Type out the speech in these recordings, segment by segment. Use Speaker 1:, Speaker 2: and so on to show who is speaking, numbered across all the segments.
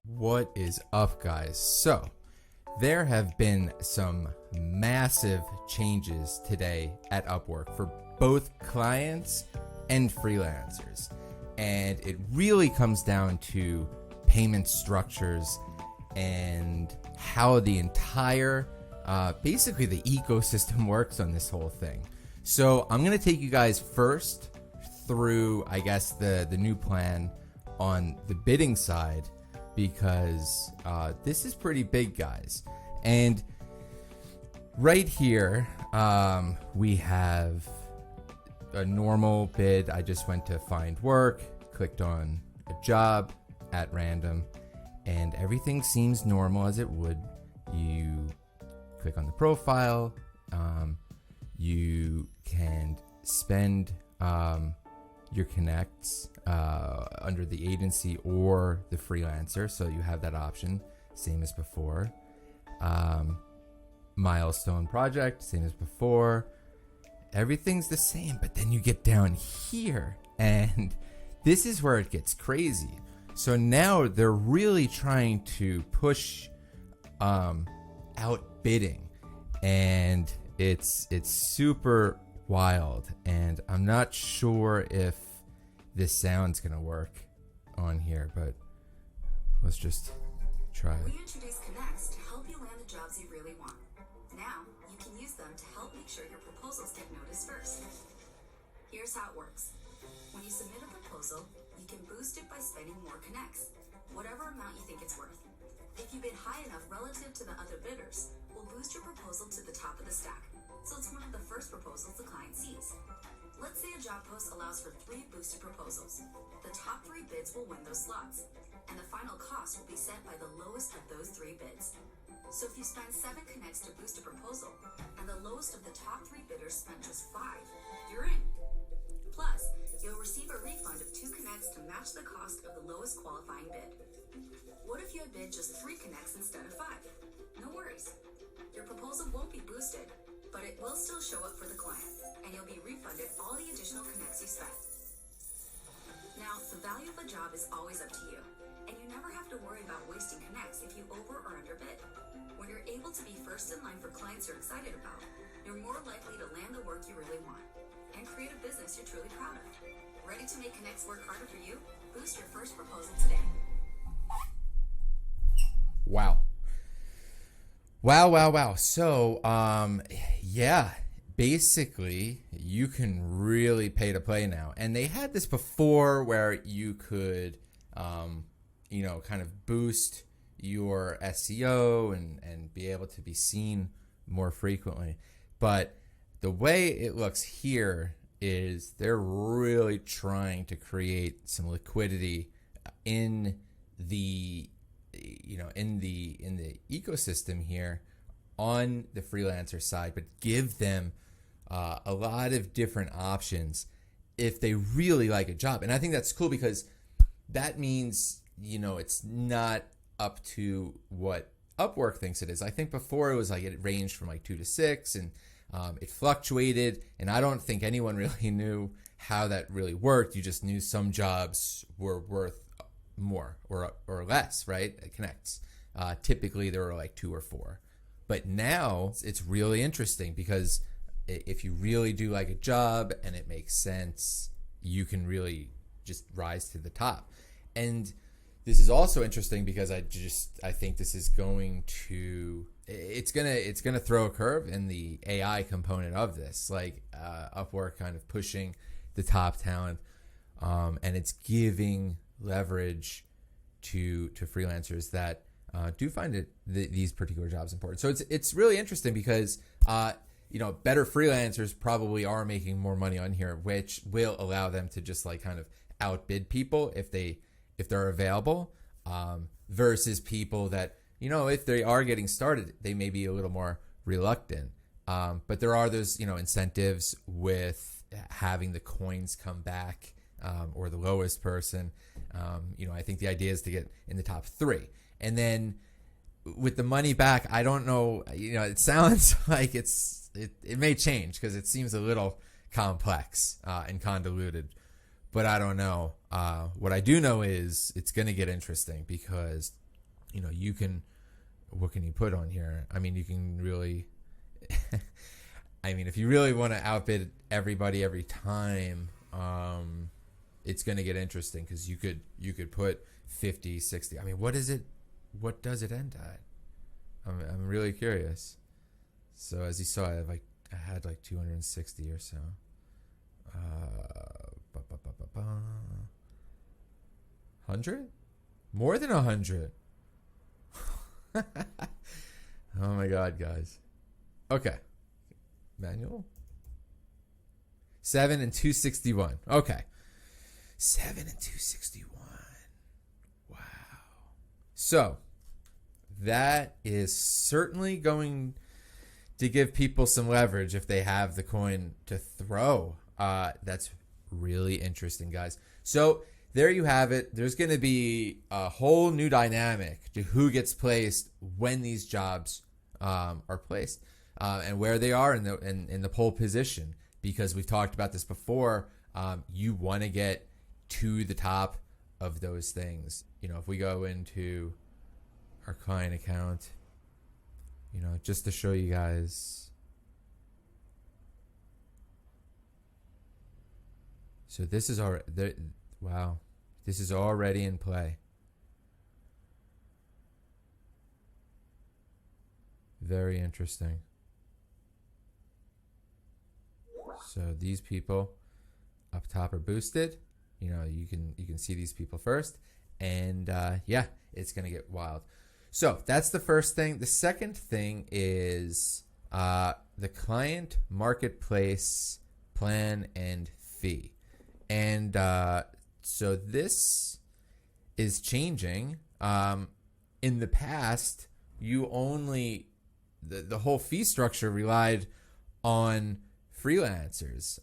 Speaker 1: What is up, guys? So there have been some massive changes today at Upwork for both clients and freelancers, and it really comes down to payment structures and how the entire basically the ecosystem works on this whole thing. So I'm going to take you guys first through, I guess, the new plan on the bidding side, because this is pretty big, guys. And right here, we have a normal bid. I just went to find work, clicked on a job at random, and everything seems normal as it would. You click on the profile, you can spend your connects under the agency or the freelancer, so you have that option, same as before. Milestone project, same as before. Everything's the same, but then you get down here, and this is where it gets crazy. So now they're really trying to push outbidding, and it's super wild, and I'm not sure if this sound's gonna work on here, but let's just try it.
Speaker 2: We introduce Connects to help you land the jobs you really want. Now you can use them to help make sure your proposals get noticed first. Here's how it works. When you submit a proposal, you can boost it by spending more Connects, whatever amount you think it's worth. If you bid high enough relative to the other bidders, we'll boost your proposal to the top of the stack, so it's one of the first proposals the client sees. Let's say a job post allows for 3 boosted proposals. The top 3 bids will win those slots, and the final cost will be set by the lowest of those 3 bids. So if you spend 7 Connects to boost a proposal, and the lowest of the top 3 bidders spent just 5, you're in. Plus, you'll receive a refund of 2 Connects to match the cost of the lowest qualifying bid. What if you had bid just 3 Connects instead of 5? No worries. Your proposal won't be boosted, but it will still show up for the client, and you'll be refunded all the additional Connects you spent. Now, the value of a job is always up to you, and you never have to worry about wasting Connects if you over or underbid. When you're able to be first in line for clients you're excited about, you're more likely to land the work you really want and create a business you're truly proud of. Ready to make Connects work harder for you? Boost your first proposal today.
Speaker 1: Wow. So, yeah, basically you can really pay to play now. And they had this before where you could, kind of boost your SEO and be able to be seen more frequently. But the way it looks here is they're really trying to create some liquidity in the ecosystem here on the freelancer side, but give them a lot of different options if they really like a job. And I think that's cool, because that means, it's not up to what Upwork thinks it is. I think before it was like it ranged from like 2 to 6, and it fluctuated, and I don't think anyone really knew how that really worked. You just knew some jobs were worth more or less, right? It connects. Typically there were like 2 or 4. But now it's really interesting, because if you really do like a job and it makes sense, you can really just rise to the top. And this is also interesting because I think this is going to throw a curve in the AI component of this, like Upwork kind of pushing the top talent, and it's giving leverage to freelancers that do find these particular jobs important. So it's really interesting, because better freelancers probably are making more money on here, which will allow them to just like kind of outbid people if they're available, versus people that, if they are getting started, they may be a little more reluctant. But there are those, incentives with having the coins come back, or the lowest person. I think the idea is to get in the top 3. And then with the money back, I don't know, it sounds like it may change, because it seems a little complex and convoluted. but I don't know. What I do know is it's going to get interesting because, you can, what can you put on here? I mean, you can really, if you really want to outbid everybody every time, it's going to get interesting because you could put 50, 60. I mean, what is it? What does it end at? I'm really curious. So as you saw, I had like 260 or so. 100? More than 100. Oh my God, guys. Okay. Manual. 7 and 261. Okay. 7 and 261. Wow. So that is certainly going to give people some leverage if they have the coin to throw. That's really interesting, guys. So there you have it. There's going to be a whole new dynamic to who gets placed when these jobs are placed and where they are in the pole position. Because we've talked about this before, you want to get to the top of those things. If we go into our client account, just to show you guys. So this is our, wow, this is already in play. Very interesting. So these people up top are boosted. You can see these people first, and yeah, it's gonna get wild. So that's the first thing. The second thing is the client marketplace plan and fee. And so this is changing. In the past, you only, the whole fee structure relied on freelancers.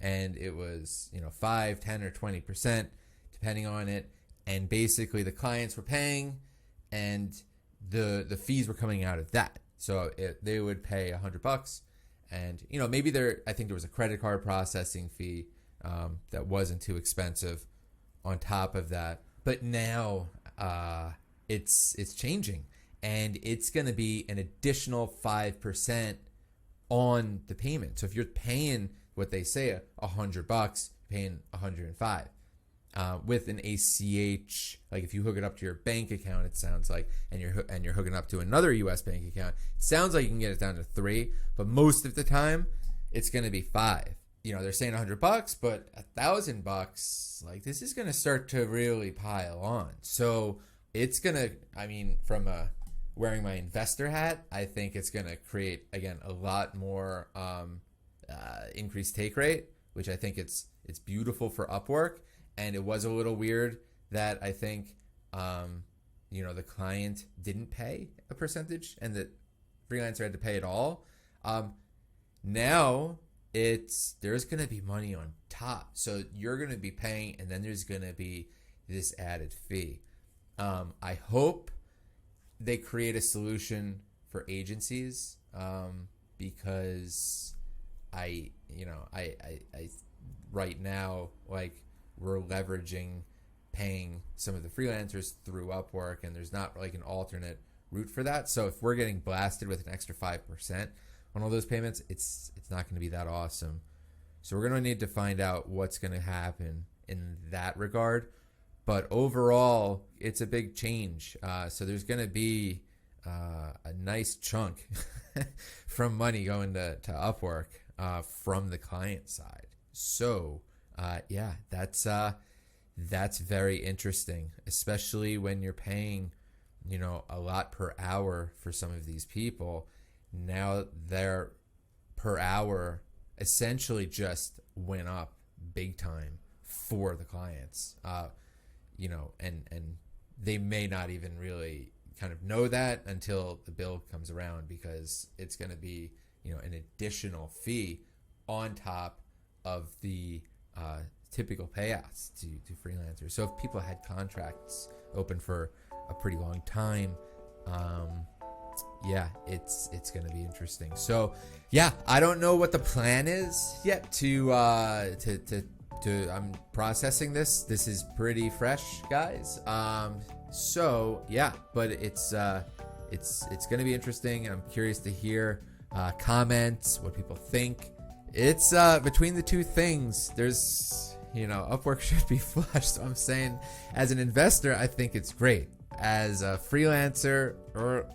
Speaker 1: And it was, 5, 10, or 20%, depending on it. And basically the clients were paying and the fees were coming out of that. So they would pay $100 and, maybe I think there was a credit card processing fee that wasn't too expensive on top of that. But now it's changing, and it's going to be an additional 5% on the payment. So if you're paying what they say $100, paying $105 with an ACH, like if you hook it up to your bank account, it sounds like, and you're hooking up to another U.S. bank account, it sounds like you can get it down to 3, but most of the time it's going to be 5. They're saying $100, but $1,000, like this is going to start to really pile on. So it's going to, from wearing my investor hat, I think it's going to create, again, a lot more increased take rate, which I think it's beautiful for Upwork. And it was a little weird that I think, the client didn't pay a percentage and that Freelancer had to pay it all. Now there's going to be money on top. So you're going to be paying, and then there's going to be this added fee. I hope they create a solution for agencies, because I right now, like, we're leveraging paying some of the freelancers through Upwork, and there's not like an alternate route for that. So if we're getting blasted with an extra 5% on all those payments, it's not going to be that awesome. So we're going to need to find out what's going to happen in that regard. But overall, it's a big change. So there's going to be a nice chunk from money going to Upwork from the client side. So yeah, that's very interesting, especially when you're paying, a lot per hour for some of these people. Now their per hour essentially just went up big time for the clients, and they may not even really kind of know that until the bill comes around, because it's going to be, an additional fee on top of the typical payouts to freelancers. So if people had contracts open for a pretty long time, yeah, it's going to be interesting. So yeah, I don't know what the plan is yet to I'm processing this. This is pretty fresh, guys. So yeah, but it's going to be interesting. I'm curious to hear comments, what people think. It's between the two things, there's, Upwork should be flush. So I'm saying, as an investor, I think it's great. As a freelancer, or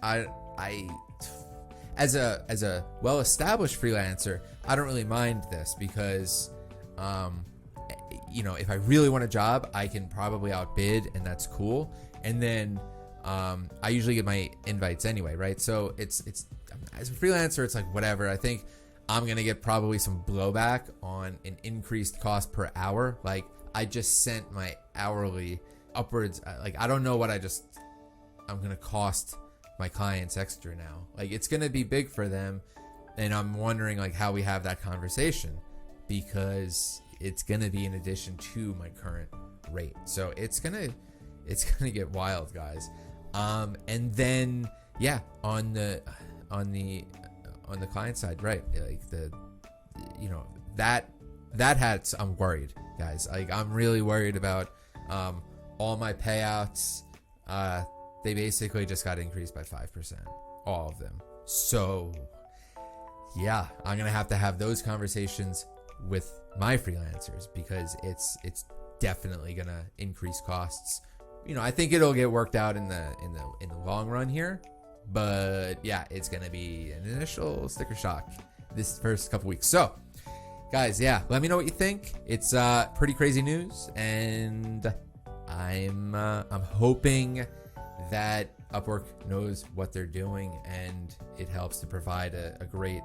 Speaker 1: as a well-established freelancer, I don't really mind this because, if I really want a job, I can probably outbid, and that's cool. And then I usually get my invites anyway, right? So it's as a freelancer, it's like whatever. I think I'm gonna get probably some blowback on an increased cost per hour. Like, I just sent my hourly upwards. Like, I don't know what I'm gonna cost my clients extra now. Like, it's gonna be big for them, and I'm wondering like how we have that conversation, because it's gonna be in addition to my current rate. So it's gonna get wild, guys. And then yeah, on the client side, right? Like that I'm worried, guys. Like, I'm really worried about all my payouts. They basically just got increased by 5%, all of them. So yeah, I'm gonna have to have those conversations with my freelancers, because it's definitely gonna increase costs. I think it'll get worked out in the long run here, but yeah, it's gonna be an initial sticker shock this first couple weeks. So guys, yeah, let me know what you think. It's pretty crazy news, and I'm hoping that Upwork knows what they're doing, and it helps to provide a great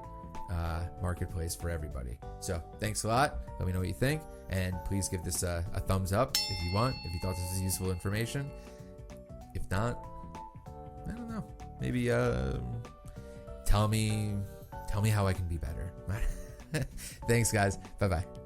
Speaker 1: marketplace for everybody. So thanks a lot. Let me know what you think, and please give this a thumbs up if you want, if you thought this was useful information. If not, I don't know, maybe tell me how I can be better. Thanks, guys. Bye bye.